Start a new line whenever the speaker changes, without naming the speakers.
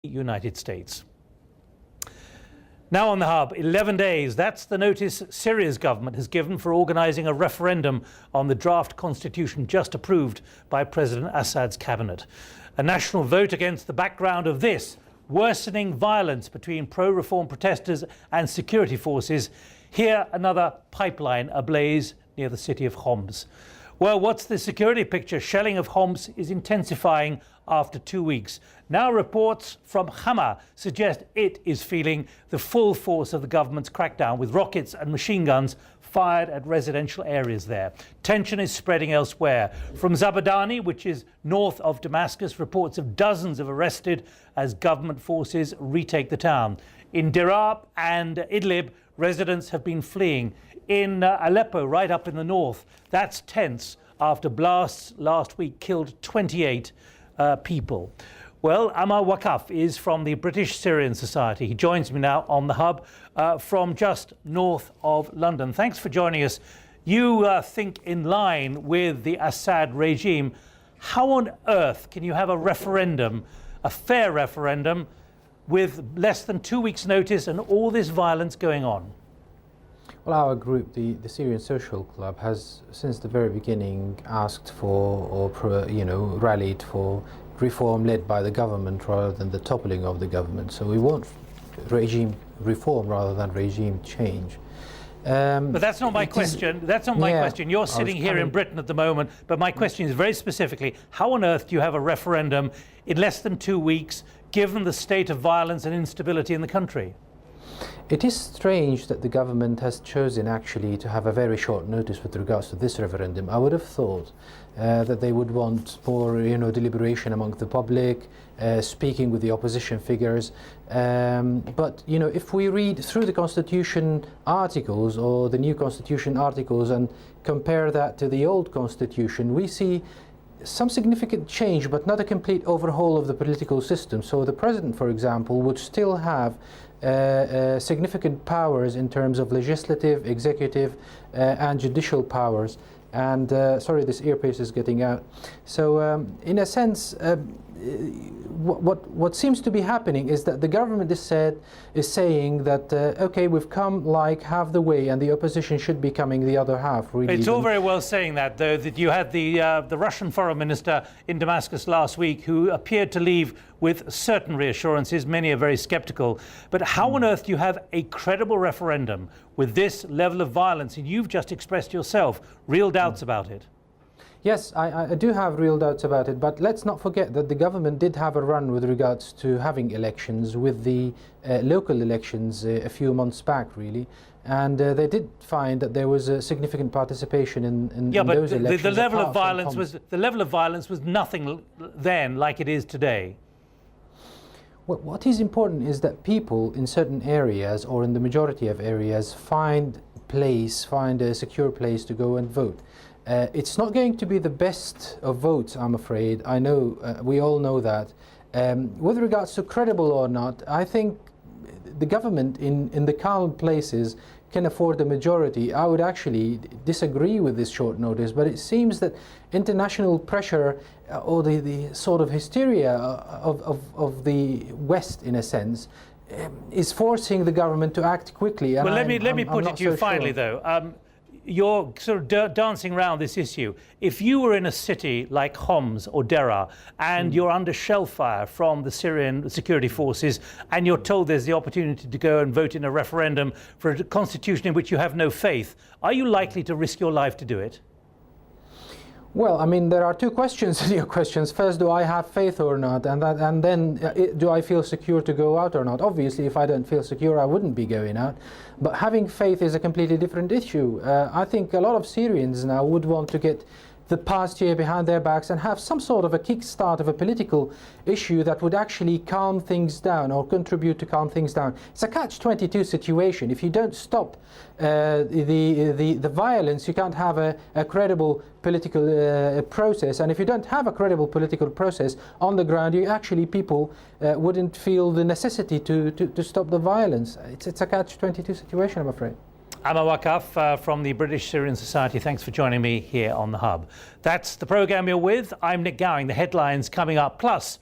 United States. Now on the hub, 11 days, that's the notice Syria's government has given for organising a referendum on the draft constitution just approved by President Assad's cabinet. A national vote against the background of this worsening violence between pro-reform protesters and security forces. Here, another pipeline ablaze near the city of Homs. Well, what's the security picture? Shelling of Homs is intensifying after 2 weeks. Now reports from Hama suggest it is feeling the full force of the government's crackdown, with rockets and machine guns fired at residential areas there. Tension is spreading elsewhere. From Zabadani, which is north of Damascus, reports of dozens of arrested as government forces retake the town. In Deraa and Idlib, residents have been fleeing. In Aleppo, right up in the north, that's tense after blasts last week killed 28 people. Well, Amar Wakaf is from the British Syrian Society. He joins me now on the hub from just north of London. Thanks for joining us. You think in line with the Assad regime. How on earth can you have a referendum, a fair referendum, with less than 2 weeks' notice and all this violence going on?
Well, our group, the Syrian Social Club, has since the very beginning asked for, or rallied for reform led by the government rather than the toppling of the government. So we want regime reform rather than regime change.
But that's not my question. That's not my question. You're sitting here in Britain at the moment, but my question is very specifically, how on earth do you have a referendum in less than 2 weeks, given the state of violence and instability in the country?
It is strange that the government has chosen actually to have a very short notice with regards to this referendum. I would have thought that they would want more, deliberation among the public, speaking with the opposition figures. But if we read through the Constitution articles or the new Constitution articles and compare that to the old Constitution, we see some significant change, but not a complete overhaul of the political system. So the president, for example, would still have significant powers in terms of legislative, executive and judicial powers. And sorry, this earpiece is getting out. So in a sense, what seems to be happening is that the government is saying that okay, we've come like half the way, and the opposition should be coming the other half. Really,
it's all very well saying that, though, that you had the Russian foreign minister in Damascus last week, who appeared to leave with certain reassurances. Many are very sceptical. But how on earth do you have a credible referendum with this level of violence? And you've just expressed yourself real doubts about it.
Yes, I do have real doubts about it, but let's not forget that the government did have a run with regards to having elections, with the local elections a few months back, really, and they did find that there was a significant participation in those elections.
The level of violence was nothing then like it is today.
What is important is that people in certain areas, or in the majority of areas, find a secure place to go and vote. It's not going to be the best of votes, I'm afraid. I know, we all know that. With regards to credible or not, I think the government in the calm places can afford a majority. I would actually disagree with this short notice, but it seems that international pressure or the sort of hysteria of the West, in a sense, is forcing the government to act quickly. And
well, let me put it to you finally, though. You're sort of dancing around this issue. If you were in a city like Homs or Deraa and you're under shell fire from the Syrian security forces, and you're told there's the opportunity to go and vote in a referendum for a constitution in which you have no faith, are you likely to risk your life to do it?
Well, I mean, there are two questions in your questions. First, do I have faith or not? And then, do I feel secure to go out or not? Obviously, if I don't feel secure, I wouldn't be going out. But having faith is a completely different issue. I think a lot of Syrians now would want to get the past year behind their backs and have some sort of a kickstart of a political issue that would actually calm things down or contribute to calm things down. It's a catch-22 situation. If you don't stop the violence, you can't have a credible political process. And if you don't have a credible political process on the ground, people wouldn't feel the necessity to stop the violence. It's a catch-22 situation, I'm afraid.
Amar Wakaf from the British Syrian Society, thanks for joining me here on The Hub. That's the programme you're with. I'm Nick Gowing. The headlines coming up. Plus,